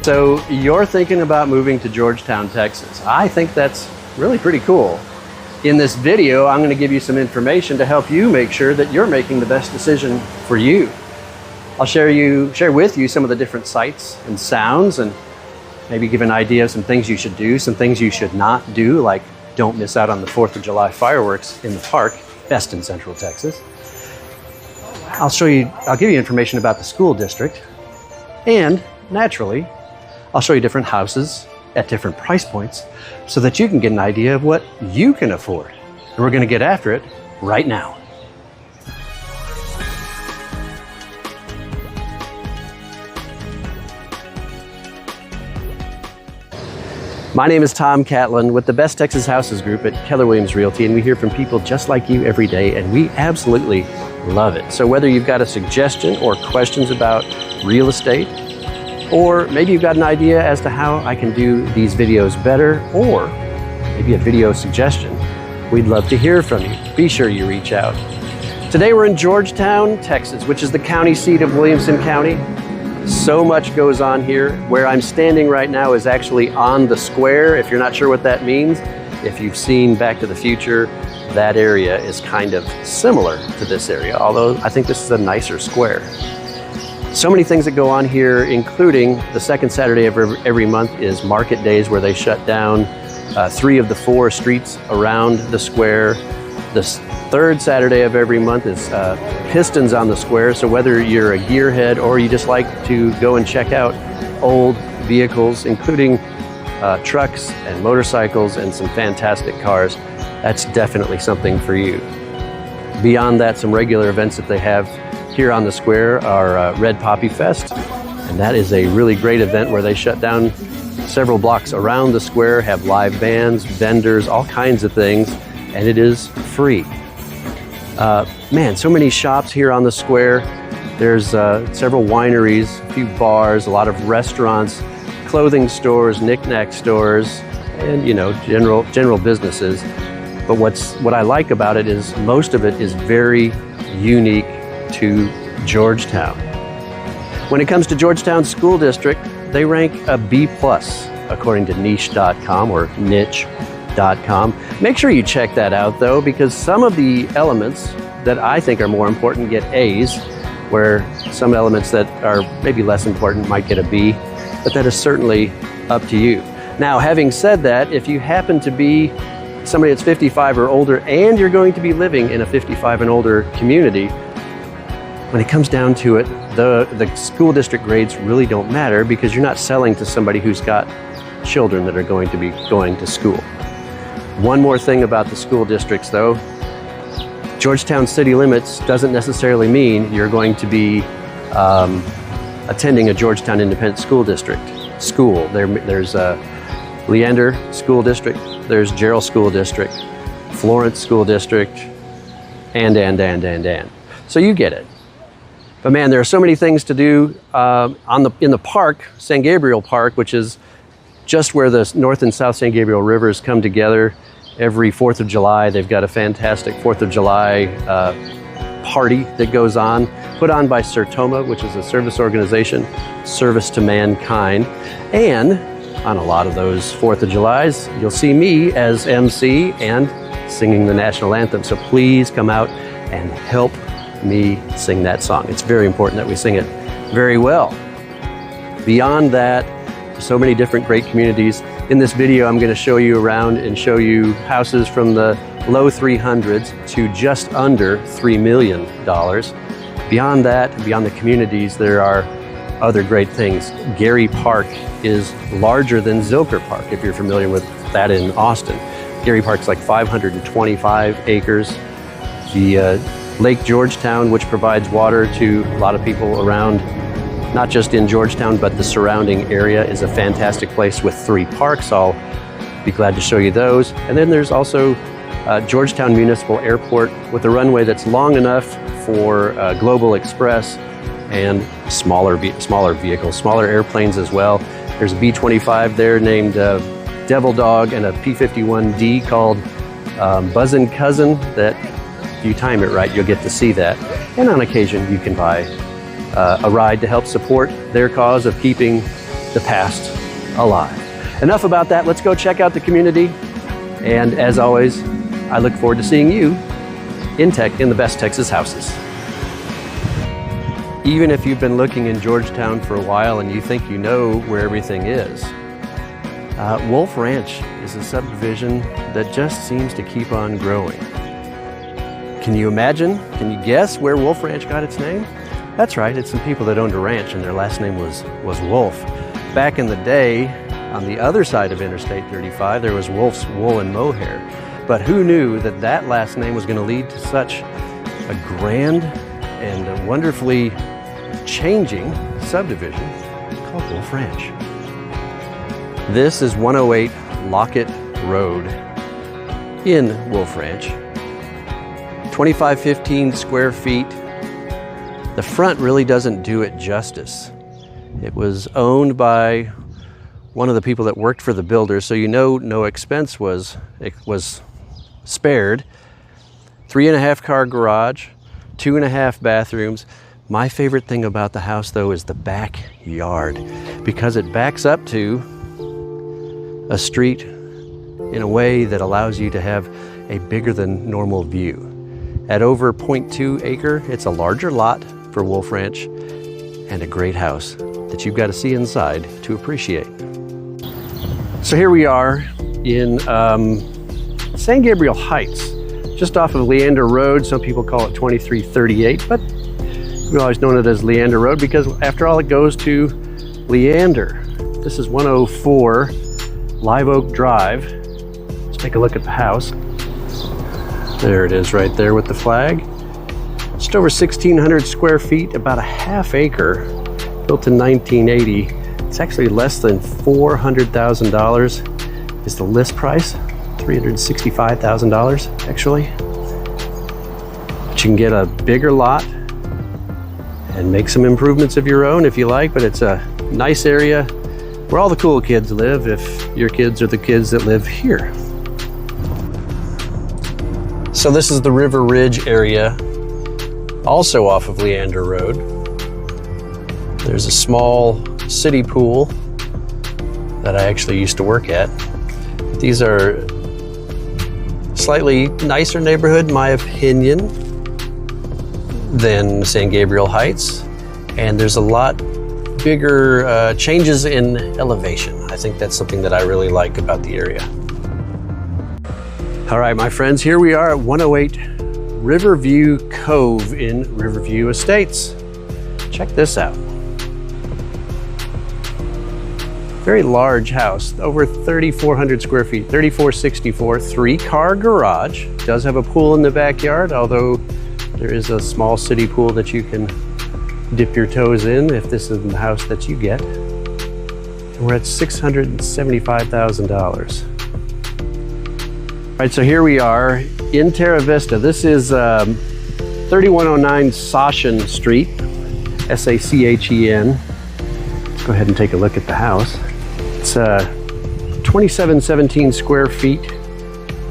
So you're thinking about moving to Georgetown, Texas. I think that's really pretty cool. In this video, I'm going to give you some information to help you make sure that you're making the best decision for you. I'll share with you some of the different sights and sounds, and maybe give an idea of some things you should do, some things you should not do, like don't miss out on the 4th of July fireworks in the park, best in Central Texas. I'll give you information about the school district, and naturally, I'll show you different houses at different price points so that you can get an idea of what you can afford. And we're going to get after it right now. My name is Tom Catlin with the Best Texas Houses Group at Keller Williams Realty, and we hear from people just like you every day, and we absolutely love it. So whether you've got a suggestion or questions about real estate, or maybe you've got an idea as to how I can do these videos better, or maybe a video suggestion, we'd love to hear from you. Be sure you reach out. Today we're in Georgetown, Texas, which is the county seat of Williamson County. So much goes on here. Where I'm standing right now is actually on the square. If you're not sure what that means, if you've seen Back to the Future, that area is kind of similar to this area, although I think this is a nicer square. So many things that go on here, including the second Saturday of every month is market days, where they shut down 3 of the 4 streets around the square. The third Saturday of every month is Pistons on the Square. So whether you're a gearhead or you just like to go and check out old vehicles, including trucks and motorcycles and some fantastic cars, that's definitely something for you. Beyond that, some regular events that they have here on the square are Red Poppy Fest, and that is a really great event where they shut down several blocks around the square, have live bands, vendors, all kinds of things, and it is free. Man, so many shops here on the square. There's several wineries, a few bars, a lot of restaurants, clothing stores, knick-knack stores, and general businesses. But what I like about it is most of it is very unique to Georgetown. When it comes to Georgetown School District, they rank a B+ according to niche.com or niche.com. Make sure you check that out though, because some of the elements that I think are more important get A's, where some elements that are maybe less important might get a B, but that is certainly up to you. Now, having said that, if you happen to be somebody that's 55 or older and you're going to be living in a 55 and older community, when it comes down to it, the school district grades really don't matter, because you're not selling to somebody who's got children that are going to be going to school. One more thing about the school districts though, Georgetown city limits doesn't necessarily mean you're going to be attending a Georgetown Independent School District school. There's Leander School District, there's Gerald School District, Florence School District, and. So you get it. But man, there are so many things to do in the park, San Gabriel Park, which is just where the North and South San Gabriel rivers come together. Every 4th of July, they've got a fantastic 4th of July party that goes on, put on by Sertoma, which is a service organization, Service to Mankind. And on a lot of those 4th of Julys, you'll see me as MC and singing the national anthem. So please come out and help me sing that song. It's very important that we sing it very well. Beyond that, so many different great communities. In this video, I'm going to show you around and show you houses from the low 300s to just under $3 million. Beyond that, beyond the communities, there are other great things. Garey Park is larger than Zilker Park, if you're familiar with that in Austin. Garey Park's like 525 acres. The Lake Georgetown, which provides water to a lot of people around, not just in Georgetown, but the surrounding area, is a fantastic place with 3 parks. I'll be glad to show you those. And then there's also Georgetown Municipal Airport with a runway that's long enough for Global Express and smaller vehicles, smaller airplanes as well. There's a B-25 there named Devil Dog, and a P-51D called Buzzin' Cousin that, if you time it right, you'll get to see that. And on occasion, you can buy a ride to help support their cause of keeping the past alive. Enough about that. Let's go check out the community. And as always, I look forward to seeing you in the best Texas houses. Even if you've been looking in Georgetown for a while and you think you know where everything is, Wolf Ranch is a subdivision that just seems to keep on growing. Can you imagine? Can you guess where Wolf Ranch got its name? That's right, it's some people that owned a ranch and their last name was Wolf. Back in the day, on the other side of Interstate 35, there was Wolf's Wool and Mohair. But who knew that that last name was going to lead to such a grand and a wonderfully changing subdivision called Wolf Ranch. This is 108 Lockett Road in Wolf Ranch. 2515 square feet. The front really doesn't do it justice. It was owned by one of the people that worked for the builder, so you know no expense was spared. 3.5 car garage, 2.5 bathrooms. My favorite thing about the house though is the backyard, because it backs up to a street in a way that allows you to have a bigger than normal view. At over 0.2 acre, it's a larger lot for Wolf Ranch and a great house that you've got to see inside to appreciate. So here we are in San Gabriel Heights, just off of Leander Road. Some people call it 2338, but we've always known it as Leander Road because after all, it goes to Leander. This is 104 Live Oak Drive. Let's take a look at the house. There it is right there with the flag. Just over 1,600 square feet, about a half acre, built in 1980. It's actually less than $400,000 is the list price. $365,000 actually. But you can get a bigger lot and make some improvements of your own if you like, but it's a nice area where all the cool kids live if your kids are the kids that live here. So this is the River Ridge area, also off of Leander Road. There's a small city pool that I actually used to work at. These are slightly nicer neighborhood, in my opinion, than San Gabriel Heights. And there's a lot bigger changes in elevation. I think that's something that I really like about the area. All right, my friends, here we are at 108 Riverview Cove in Riverview Estates. Check this out. Very large house, over 3,400 square feet, 3,464, 3-car garage. Does have a pool in the backyard, although there is a small city pool that you can dip your toes in if this is the house that you get. And we're at $675,000. All right, so here we are in TerraVista. This is 3109 Sachen Street, S-A-C-H-E-N. Let's go ahead and take a look at the house. It's 2,717 square feet,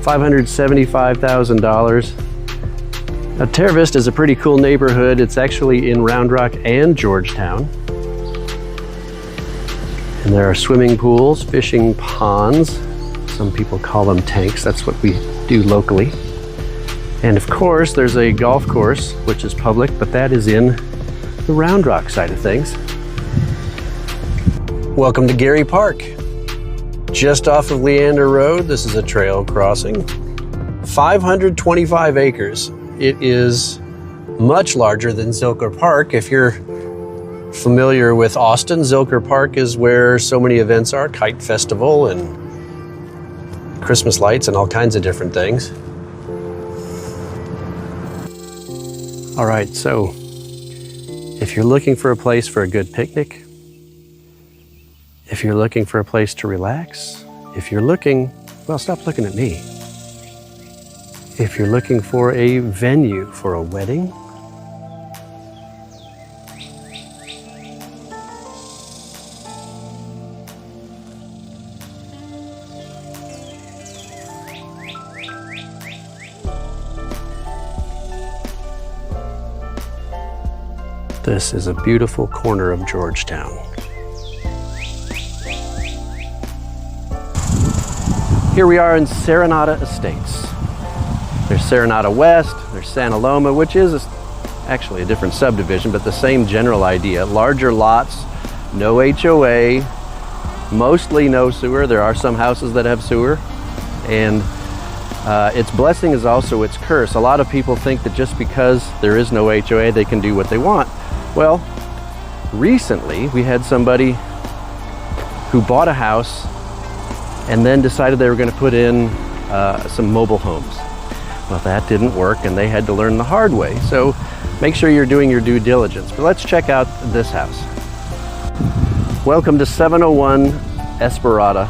$575,000. Now, TerraVista is a pretty cool neighborhood. It's actually in Round Rock and Georgetown. And there are swimming pools, fishing ponds. Some people call them tanks. That's what we do locally. And of course, there's a golf course, which is public, but that is in the Round Rock side of things. Welcome to Garey Park. Just off of Leander Road, this is a trail crossing. 525 acres. It is much larger than Zilker Park. If you're familiar with Austin, Zilker Park is where so many events are, Kite Festival and Christmas lights and all kinds of different things. All right, so if you're looking for a place for a good picnic, if you're looking for a place to relax, if you're looking, well, stop looking at me. If you're looking for a venue for a wedding, this is a beautiful corner of Georgetown. Here we are in Serenada Estates. There's Serenada West, there's Santa Loma, which is actually a different subdivision, but the same general idea. Larger lots, no HOA, mostly no sewer. There are some houses that have sewer. And its blessing is also its curse. A lot of people think that just because there is no HOA, they can do what they want. Well, recently we had somebody who bought a house and then decided they were going to put in some mobile homes. Well, that didn't work and they had to learn the hard way. So make sure you're doing your due diligence. But let's check out this house. Welcome to 701 Esperada.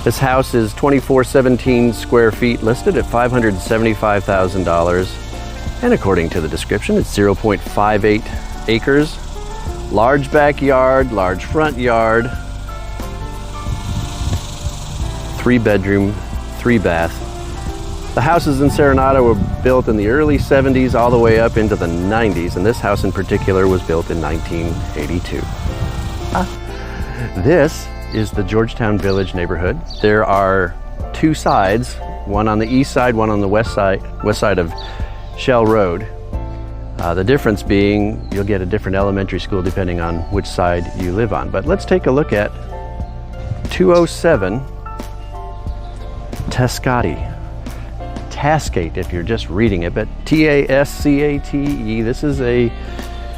This house is 2417 square feet, listed at $575,000. And according to the description, it's 0.58 acres. Large backyard, large front yard. 3-bedroom, 3-bath. The houses in Serenada were built in the early 70s all the way up into the 90s, and this house in particular was built in 1982. This is the Georgetown Village neighborhood. There are 2 sides, one on the east side, one on the west side of Shell Road. The difference being you'll get a different elementary school depending on which side you live on. But let's take a look at 207 Tascate if you're just reading it, but Tascate. This is a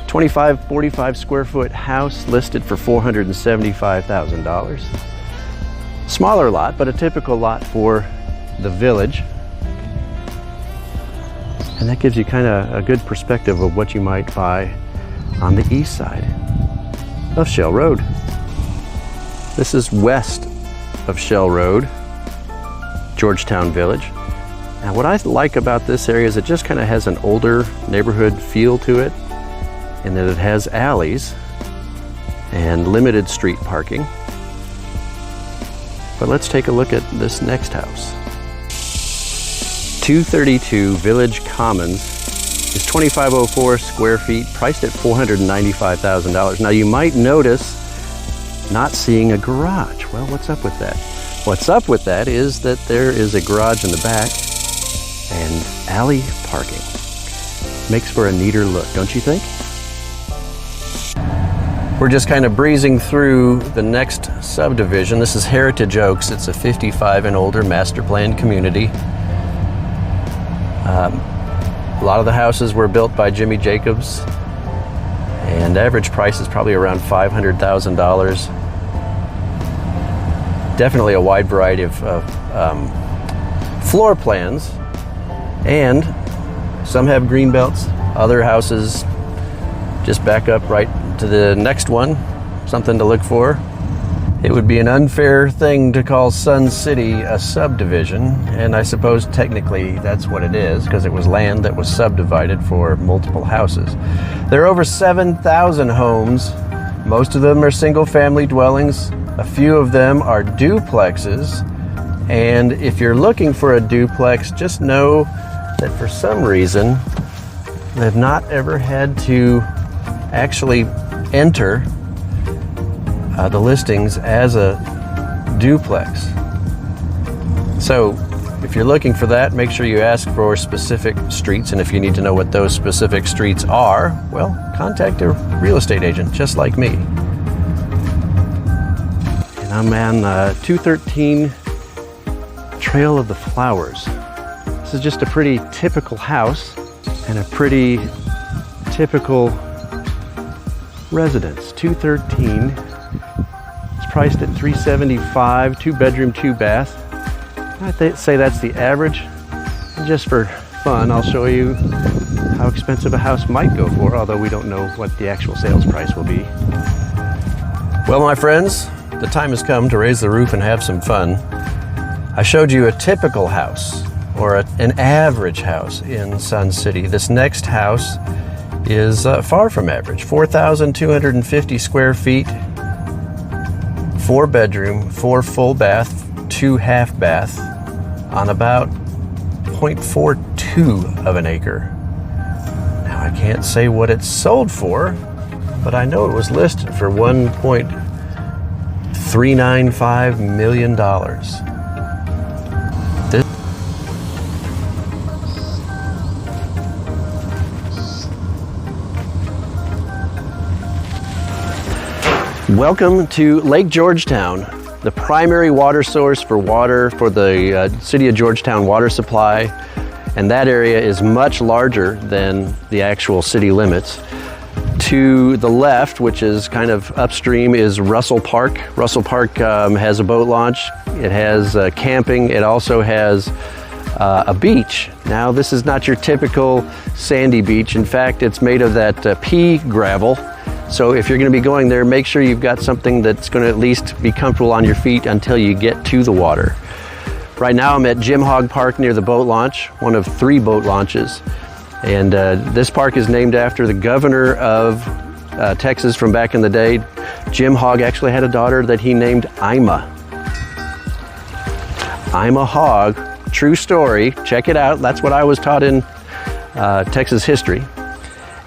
2545 square foot house listed for $475,000. Smaller lot, but a typical lot for the village. And that gives you kind of a good perspective of what you might buy on the east side of Shell Road. This is west of Shell Road, Georgetown Village. Now what I like about this area is it just kind of has an older neighborhood feel to it, in that it has alleys and limited street parking. But let's take a look at this next house. 232 Village Commons is 2504 square feet, priced at $495,000. Now you might notice not seeing a garage. Well, what's up with that? What's up with that is that there is a garage in the back and alley parking. Makes for a neater look, don't you think? We're just kind of breezing through the next subdivision. This is Heritage Oaks. It's a 55 and older master planned community. A lot of the houses were built by Jimmy Jacobs, and average price is probably around $500,000. Definitely a wide variety of floor plans, and some have green belts. Other houses just back up right to the next one. Something to look for. It would be an unfair thing to call Sun City a subdivision, and I suppose technically that's what it is, because it was land that was subdivided for multiple houses. There are over 7,000 homes. Most of them are single-family dwellings. A few of them are duplexes, and if you're looking for a duplex, just know that for some reason they've not ever had to actually enter the listings as a duplex. So if you're looking for that, make sure you ask for specific streets, and if you need to know what those specific streets are, well, contact a real estate agent just like me. And I'm on 213 Trail of the Flowers. This is just a pretty typical house and a pretty typical residence. 213. It's priced at $375, 2-bedroom, 2-bath. I'd say that's the average. And just for fun, I'll show you how expensive a house might go for, although we don't know what the actual sales price will be. Well, my friends, the time has come to raise the roof and have some fun. I showed you a typical house, or an average house in Sun City. This next house is far from average. 4,250 square feet, 4-bedroom, 4 full bath, 2 half bath, on about 0.42 of an acre. Now I can't say what it's sold for, but I know it was listed for 1.3 $395 million. Welcome to Lake Georgetown, the primary water source for the city of Georgetown water supply. And that area is much larger than the actual city limits. To the left, which is kind of upstream, is Russell Park. Russell Park has a boat launch. It has camping. It also has a beach. Now, this is not your typical sandy beach. In fact, it's made of that pea gravel. So if you're going to be going there, make sure you've got something that's going to at least be comfortable on your feet until you get to the water. Right now I'm at Jim Hogg Park near the boat launch, one of 3 boat launches. And this park is named after the governor of Texas from back in the day. Jim Hogg actually had a daughter that he named Ima. Ima Hogg, true story, check it out. That's what I was taught in Texas history.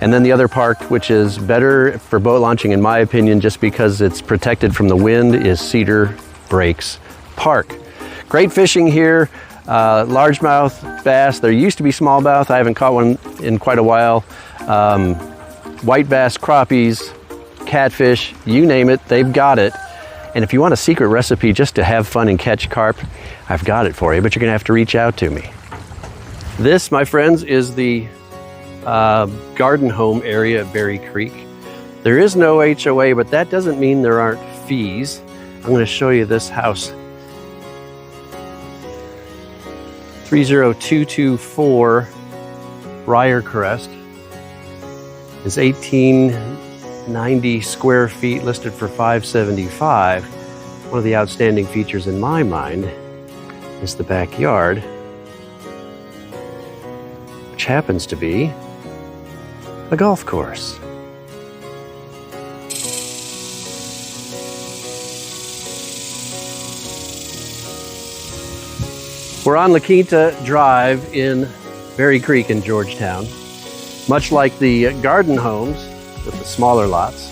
And then the other park, which is better for boat launching in my opinion, just because it's protected from the wind, is Cedar Breaks Park. Great fishing here, largemouth bass. There used to be smallmouth. I haven't caught one in quite a while. White bass, crappies, catfish, you name it, they've got it. And if you want a secret recipe just to have fun and catch carp, I've got it for you, but you're gonna have to reach out to me. This, my friends, is the garden home area at Garey Creek. There is no HOA, but that doesn't mean there aren't fees. I'm gonna show you this house. 30224 Briarcrest is 1890 square feet, listed for $575. One of the outstanding features in my mind is the backyard, which happens to be a golf course. We're on La Quinta Drive in Garey Creek in Georgetown. Much like the garden homes with the smaller lots,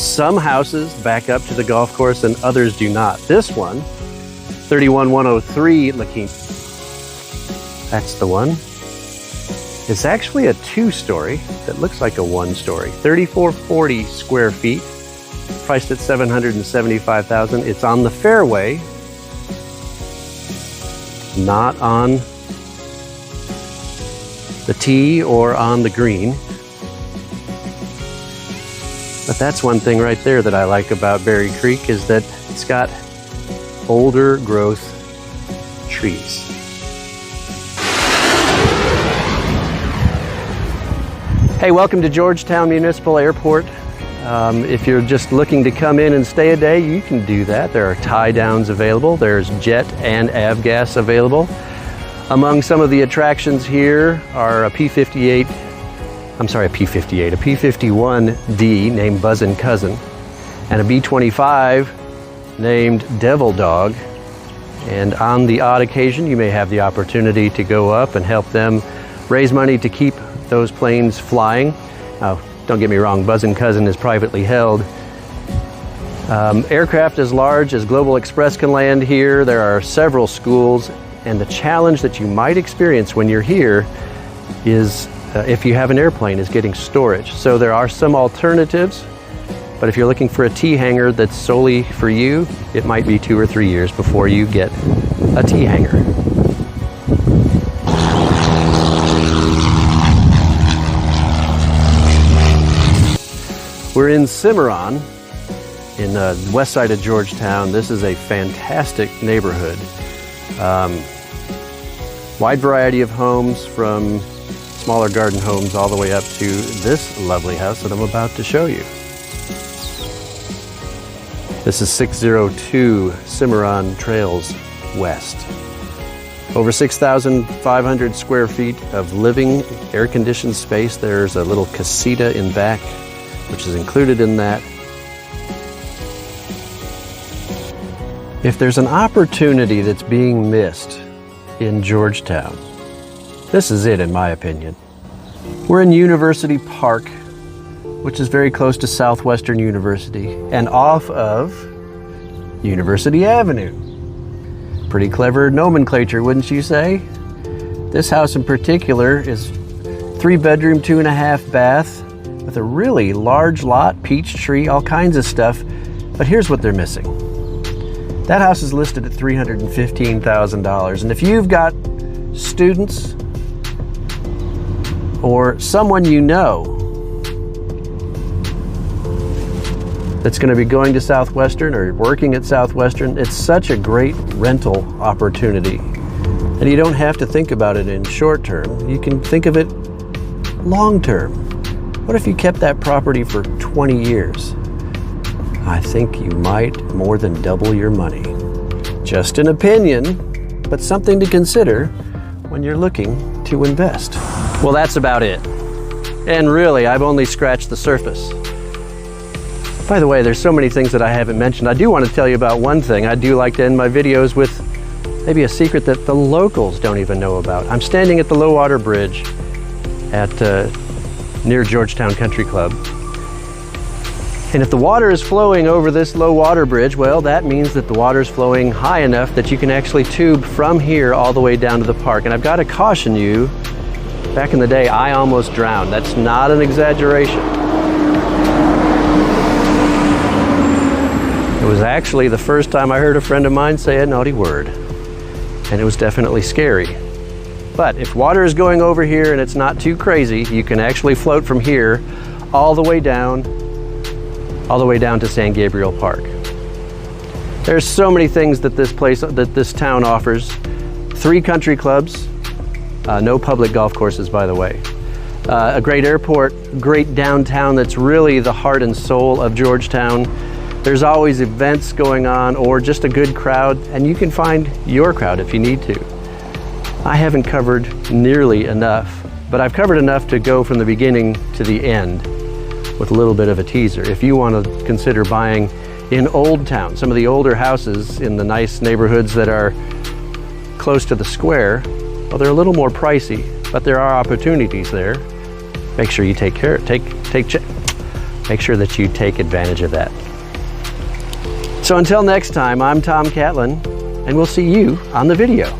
some houses back up to the golf course and others do not. This one, 31103 La Quinta, that's the one. It's actually a 2-story that looks like a 1-story. 3440 square feet, priced at $775,000. It's on the fairway, not on the tee or on the green. But that's one thing right there that I like about Garey Creek, is that it's got older growth trees. Hey, welcome to Georgetown Municipal Airport. If you're just looking to come in and stay a day, you can do that. There are tie downs available. There's jet and avgas available. Among some of the attractions here are a P-51D named Buzzin' Cousin, and a B-25 named Devil Dog. And on the odd occasion, you may have the opportunity to go up and help them raise money to keep those planes flying. Don't get me wrong, Buzzin' Cousin is privately held. Aircraft as large as Global Express can land here. There are several schools, and the challenge that you might experience when you're here is, if you have an airplane, is getting storage. So there are some alternatives, but if you're looking for a T-hanger that's solely for you, it might be 2 or 3 years before you get a T-hanger. We're in Cimmaron, in the west side of Georgetown. This is a fantastic neighborhood. Wide variety of homes, from smaller garden homes all the way up to this lovely house that I'm about to show you. This is 602 Cimmaron Trails West. Over 6,500 square feet of living, air-conditioned space. There's a little casita in back, which is included in that. If there's an opportunity that's being missed in Georgetown, this is it, in my opinion. We're in University Park, which is very close to Southwestern University, and off of University Avenue. Pretty clever nomenclature, wouldn't you say? This house in particular is 3-bedroom, 2.5 bath with a really large lot, peach tree, all kinds of stuff. But here's what they're missing. That house is listed at $315,000. And if you've got students or someone you know that's going to be going to Southwestern or working at Southwestern, it's such a great rental opportunity. And you don't have to think about it in short term. You can think of it long term. What if you kept that property for 20 years? I think you might more than double your money. Just an opinion, but something to consider when you're looking to invest. Well, that's about it. And really, I've only scratched the surface. By the way, there's so many things that I haven't mentioned. I do want to tell you about one thing. I do like to end my videos with maybe a secret that the locals don't even know about. I'm standing at the low water bridge at near Georgetown Country Club. And if the water is flowing over this low water bridge, well, that means that the water is flowing high enough that you can actually tube from here all the way down to the park. And I've got to caution you, back in the day, I almost drowned. That's not an exaggeration. It was actually the first time I heard a friend of mine say a naughty word. And it was definitely scary. But if water is going over here and it's not too crazy, you can actually float from here all the way down to San Gabriel Park. There's so many things that this town offers. 3 country clubs, no public golf courses, by the way. A great airport, great downtown that's really the heart and soul of Georgetown. There's always events going on or just a good crowd, and you can find your crowd if you need to. I haven't covered nearly enough, but I've covered enough to go from the beginning to the end with a little bit of a teaser. If you want to consider buying in Old Town, some of the older houses in the nice neighborhoods that are close to the square, well, they're a little more pricey, but there are opportunities there. Make sure you make sure that you take advantage of that. So until next time, I'm Tom Catlin, and we'll see you on the video.